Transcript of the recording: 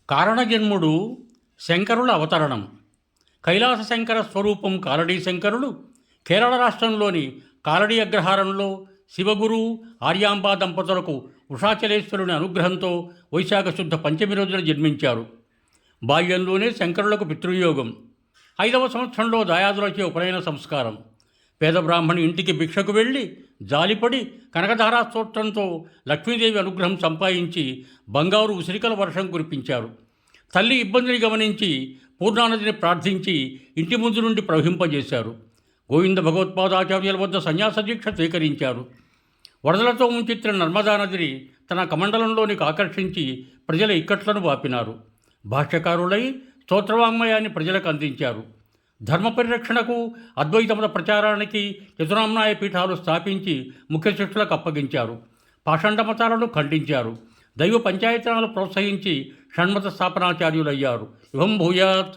కారణజన్ముడు శంకరుల అవతరణం. కైలాస శంకర స్వరూపం కాలడీ శంకరుడు కేరళ రాష్ట్రంలోని కాలడీ అగ్రహారంలో శివగురు ఆర్యాంబా దంపతులకు వృషాచలేశ్వరుని అనుగ్రహంతో వైశాఖ శుద్ధ పంచమి రోజున జన్మించారు. బాల్యంలోనే శంకరులకు పితృయోగం. 5వ సంవత్సరంలో దాయాదులచే ఉపనయన సంస్కారం. పేద బ్రాహ్మణి ఇంటికి భిక్షకు వెళ్ళి జాలిపడి కనకధారా స్తోత్రంతో లక్ష్మీదేవి అనుగ్రహం సంపాదించి బంగారు ఉసిరికల వర్షం కురిపించారు. తల్లి ఇబ్బందిని గమనించి పూర్ణానదిని ప్రార్థించి ఇంటి ముందు నుండి ప్రవహింపజేశారు. గోవింద భగవత్పాదాచార్యుల వద్ద సన్యాస దీక్ష స్వీకరించారు. వరదలతో ముంచెత్తిన నర్మదా నదిని తన కమండలంలోనికి ఆకర్షించి ప్రజల ఇక్కట్లను వాపినారు. భాష్యకారులై స్తోత్రవాంగ్మయాన్ని ప్రజలకు అందించారు. ధర్మ పరిరక్షణకు, అద్వైతమత ప్రచారానికి చతురామ్నాయ పీఠాలు స్థాపించి ముఖ్య శిష్యులకు అప్పగించారు. పాషండ మతాలను ఖండించారు. దైవ పంచాయతనాలు ప్రోత్సహించి షణ్మత స్థాపనాచార్యులయ్యారు. యువం భూయాత్.